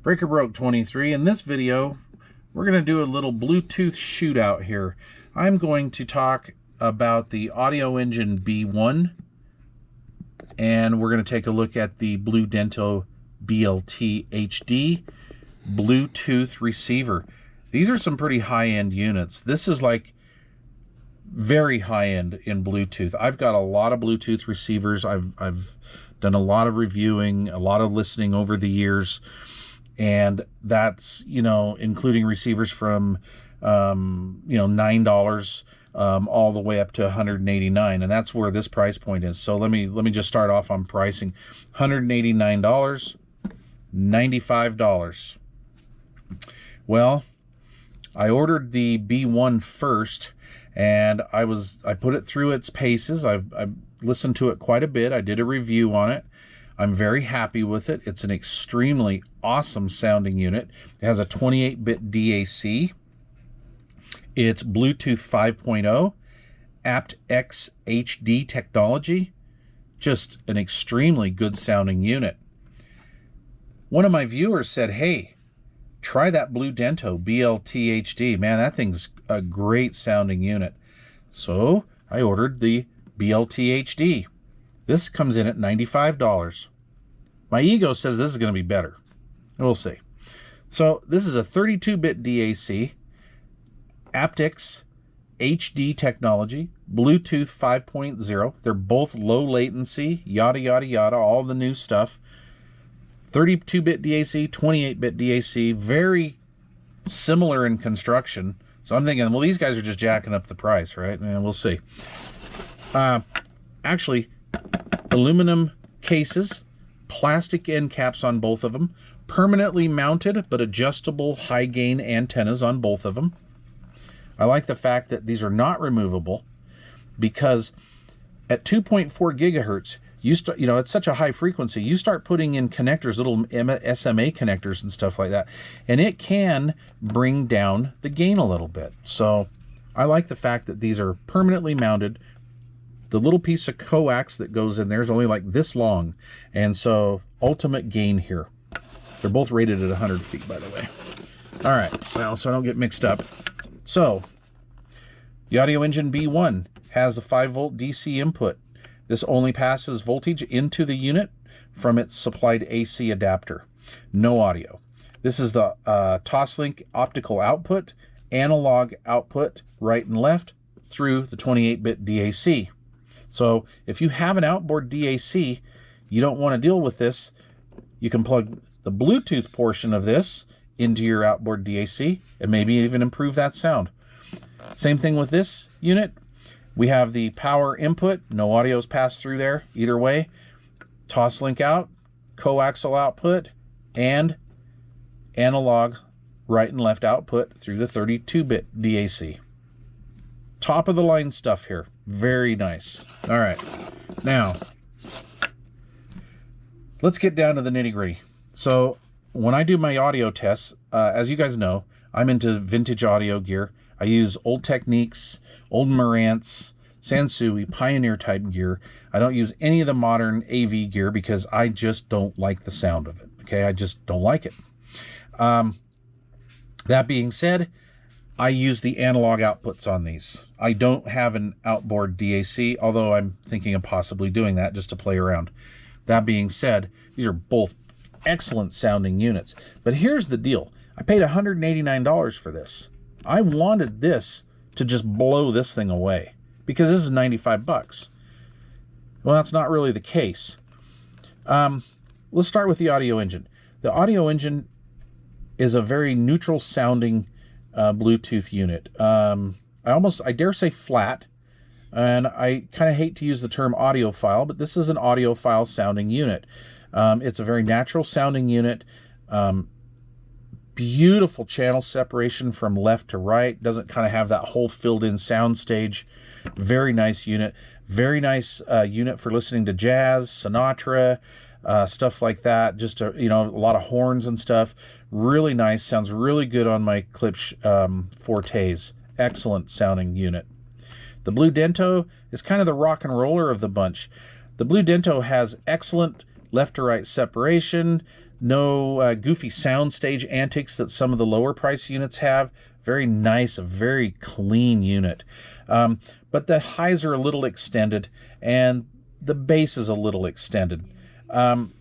Breaker Broke 23. In this video, we're going to do a little Bluetooth shootout here. I'm going to talk about the Audioengine B1, and we're going to take a look at the BluDento BLT-HD Bluetooth receiver. These are some pretty high-end units. This is like very high-end in Bluetooth. I've got a lot of Bluetooth receivers. I've done a lot of reviewing, a lot of listening over the years, and that's, including receivers from $9 all the way up to $189, and that's where this price point is. So let me just start off on pricing. $189, $95. Well, I ordered the B1 first, and I put it through its paces. I've listened to it quite a bit. I did a review on it. I'm very happy with it. It's an extremely awesome sounding unit. It has a 28-bit DAC. It's Bluetooth 5.0, aptX HD technology. Just an extremely good sounding unit. One of my viewers said, hey, try that BluDento BLT-HD. Man, that thing's a great sounding unit. So I ordered the BLT-HD. This comes in at $95. My ego says this is going to be better. We'll see. So this is a 32-bit DAC, aptX HD technology, Bluetooth 5.0. They're both low latency, yada, yada, yada, all the new stuff. 32-bit DAC, 28-bit DAC, very similar in construction. So I'm thinking, well, these guys are just jacking up the price, right? And we'll see. Actually, aluminum cases, plastic end caps on both of them, permanently mounted but adjustable high gain antennas on both of them. I like the fact that these are not removable, because at 2.4 gigahertz, it's such a high frequency, you start putting in connectors, little SMA connectors and stuff like that, and it can bring down the gain a little bit. So I like the fact that these are permanently mounted. The little piece of coax that goes in there is only like this long, and so ultimate gain here. They're both rated at 100 feet, by the way. All right, well, so I don't get mixed up. So the Audioengine B1 has a 5-volt DC input. This only passes voltage into the unit from its supplied AC adapter. No audio. This is the TOSLINK optical output, analog output, right and left, through the 28-bit DAC. So if you have an outboard DAC, you don't want to deal with this, you can plug the Bluetooth portion of this into your outboard DAC and maybe even improve that sound. Same thing with this unit. We have the power input, no audios pass through there either way, TOSLINK out, coaxial output, and analog right and left output through the 32-bit DAC. Top of the line stuff here. Very nice. All right, now let's get down to the nitty-gritty. So when I do my audio tests, as you guys know, I'm into vintage audio gear. I use old Techniques, old Marantz, Sansui, Pioneer type gear. I don't use any of the modern AV gear because I just don't like the sound of it. Okay, I just don't like it. That being said, I use the analog outputs on these. I don't have an outboard DAC, although I'm thinking of possibly doing that just to play around. That being said, these are both excellent sounding units. But here's the deal. I paid $189 for this. I wanted this to just blow this thing away, because this is 95 bucks. Well, that's not really the case. Let's start with the Audioengine. The Audioengine is a very neutral sounding Bluetooth unit. I dare say flat, and I kind of hate to use the term audiophile, but this is an audiophile sounding unit. It's a very natural sounding unit. Beautiful channel separation from left to right. Doesn't kind of have that whole filled in sound stage. Very nice unit. Very nice unit for listening to jazz, Sinatra, stuff like that. Just a lot of horns and stuff. Really nice. Sounds really good on my Klipsch Fortes. Excellent sounding unit. The BluDento is kind of the rock and roller of the bunch. The BluDento has excellent left to right separation. No goofy soundstage antics that some of the lower price units have. Very nice, a very clean unit. But the highs are a little extended and the bass is a little extended.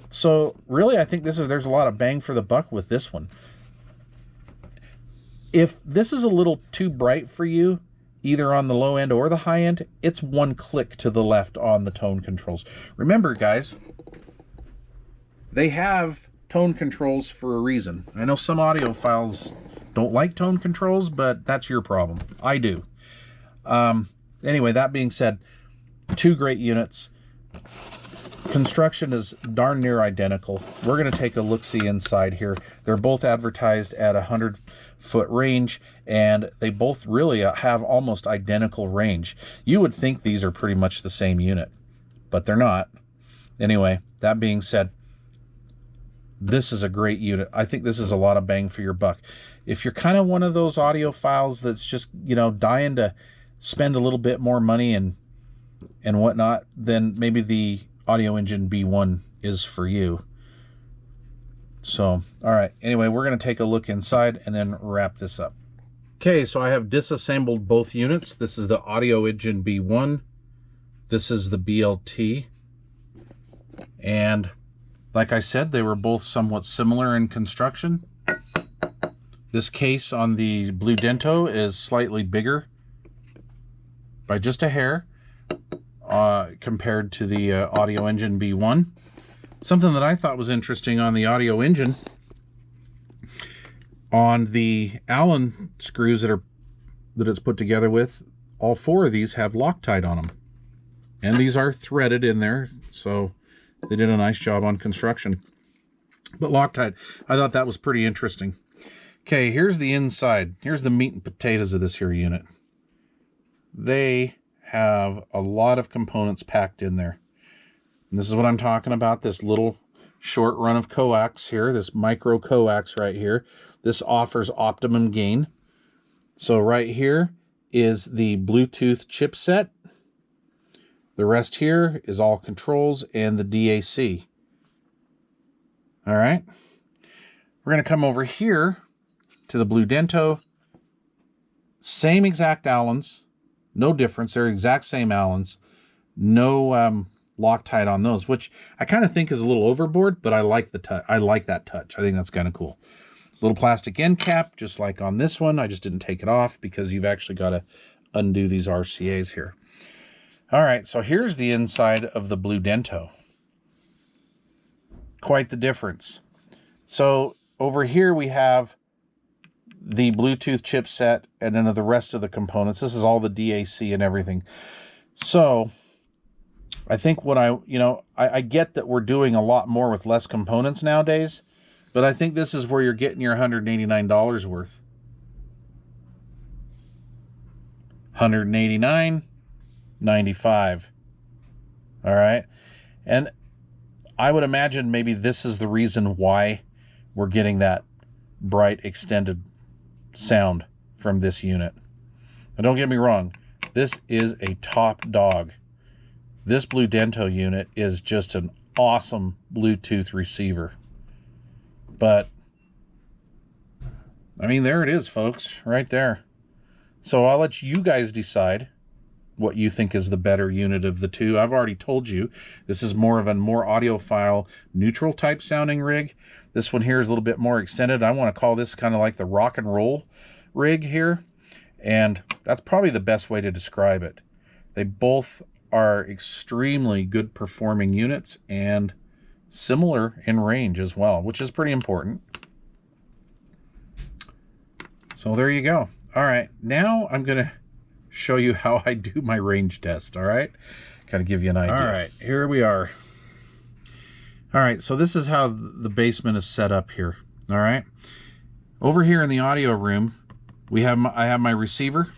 So really, I think there's a lot of bang for the buck with this one. If this is a little too bright for you, either on the low end or the high end, it's one click to the left on the tone controls. Remember, guys, they have tone controls for a reason. I know some audiophiles don't like tone controls, but that's your problem. I do. Anyway, that being said, two great units. Construction is darn near identical. We're going to take a look-see inside here. They're both advertised at 100-foot range, and they both really have almost identical range. You would think these are pretty much the same unit, but they're not. Anyway, that being said, this is a great unit. I think this is a lot of bang for your buck. If you're kind of one of those audiophiles that's just, you know, dying to spend a little bit more money and whatnot, then maybe the Audioengine B1 is for you. So, all right. Anyway, we're going to take a look inside and then wrap this up. Okay, so I have disassembled both units. This is the Audioengine B1. This is the BLT. And like I said, they were both somewhat similar in construction. This case on the BluDento is slightly bigger by just a hair compared to the Audioengine B1. Something that I thought was interesting on the Audioengine, on the Allen screws that it's put together with, all four of these have Loctite on them. And these are threaded in there, so they did a nice job on construction. But Loctite, I thought that was pretty interesting. Okay, here's the inside. Here's the meat and potatoes of this here unit. They have a lot of components packed in there. And this is what I'm talking about, this little short run of coax here, this micro coax right here. This offers optimum gain. So right here is the Bluetooth chipset. The rest here is all controls and the DAC. All right. We're going to come over here to the BluDento. Same exact Allens. No difference. They're exact same Allens. No Loctite on those, which I kind of think is a little overboard, but I like the touch. I like that touch. I think that's kind of cool. Little plastic end cap, just like on this one. I just didn't take it off because you've actually got to undo these RCAs here. All right, so here's the inside of the BluDento. Quite the difference. So over here we have the Bluetooth chipset and then the rest of the components. This is all the DAC and everything. So I think what I get that we're doing a lot more with less components nowadays, but I think this is where you're getting your $189 worth. $189.95. All right. And I would imagine maybe this is the reason why we're getting that bright extended sound from this unit. Now don't get me wrong, this is a top dog. This BluDento unit is just an awesome Bluetooth receiver. But I mean, there it is, folks, right there. So I'll let you guys decide what you think is the better unit of the two. I've already told you this is more of a more audiophile neutral type sounding rig. This one here is a little bit more extended. I want to call this kind of like the rock and roll rig here, and that's probably the best way to describe it. They both are extremely good performing units and similar in range as well, which is pretty important. So there you go. All right, now I'm gonna show you how I do my range test. All right, kind of give you an idea. All right, here we are. All right, so this is how the basement is set up here. All right, over here in the audio room, I have my receiver,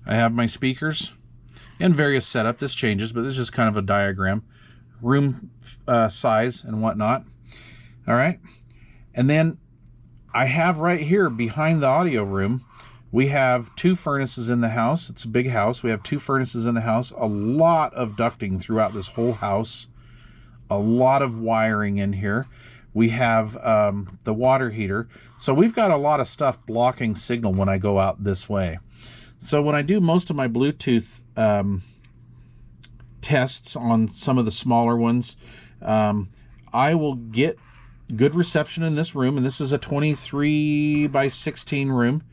I have my speakers, and various setup. This changes, but this is just kind of a diagram, room size and whatnot. All right, and then I have right here behind the audio room, we have two furnaces in the house. It's a big house. We have two furnaces in the house, a lot of ducting throughout this whole house, a lot of wiring in here. We have the water heater. So we've got a lot of stuff blocking signal when I go out this way. So when I do most of my Bluetooth tests on some of the smaller ones, I will get good reception in this room, and this is a 23 by 16 room,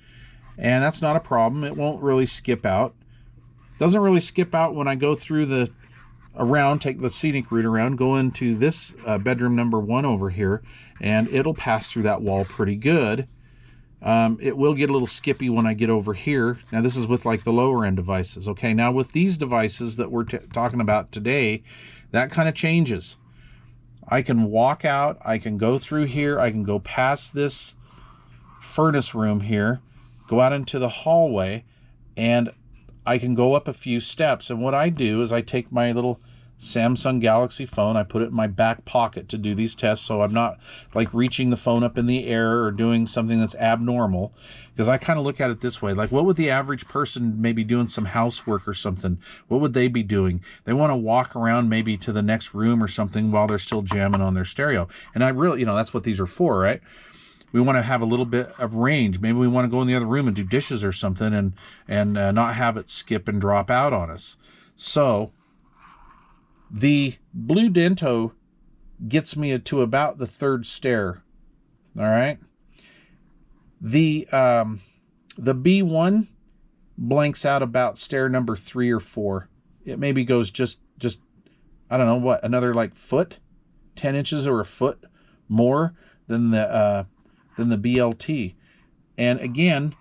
and that's not a problem. It won't really skip out. Doesn't really skip out when I go through the around, take the scenic route around, go into this bedroom number 1 over here, and it'll pass through that wall pretty good. It will get a little skippy when I get over here. Now this is with like the lower end devices. Okay, now with these devices that we're talking about today, that kind of changes. I can walk out, I can go through here, I can go past this furnace room here, go out into the hallway, and I can go up a few steps. And what I do is I take my little Samsung Galaxy phone, I put it in my back pocket to do these tests, so I'm not like reaching the phone up in the air or doing something that's abnormal, because I kind of look at it this way, like what would the average person maybe doing some housework or something, what would they be doing? They want to walk around maybe to the next room or something while they're still jamming on their stereo. And I really, that's what these are for, right? We want to have a little bit of range. Maybe we want to go in the other room and do dishes or something and not have it skip and drop out on us. So the BluDento gets me to about the 3rd stair. All right. The B1 blanks out about stair number 3 or 4. It maybe goes just I don't know what, another like foot, 10 inches or a foot more than the BLT. And again,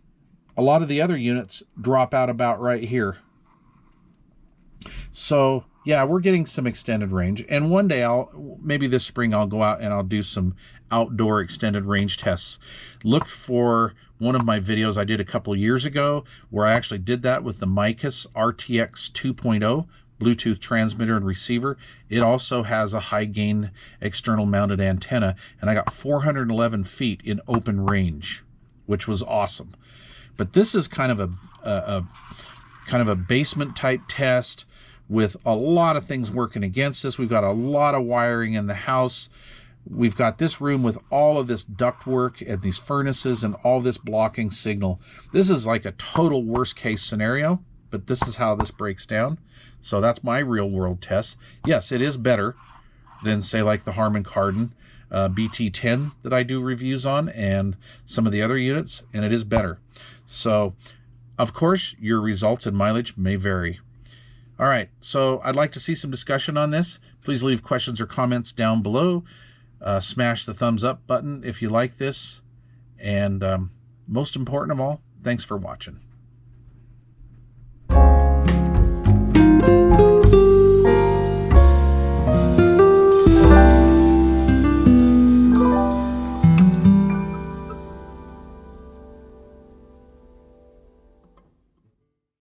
a lot of the other units drop out about right here. So yeah, we're getting some extended range. And one day maybe this spring I'll go out and I'll do some outdoor extended range tests. Look for one of my videos I did a couple years ago where I actually did that with the Micus RTX 2.0 Bluetooth transmitter and receiver. It also has a high gain external mounted antenna, and I got 411 feet in open range, which was awesome. But this is kind of a basement type test with a lot of things working against us. We've got a lot of wiring in the house. We've got this room with all of this ductwork and these furnaces and all this blocking signal. This is like a total worst case scenario, but this is how this breaks down. So that's my real world test. Yes, it is better than say like the Harman Kardon BT10 that I do reviews on and some of the other units, and it is better. So of course your results and mileage may vary. All right, so I'd like to see some discussion on this. Please leave questions or comments down below. Smash the thumbs up button if you like this. And most important of all, thanks for watching.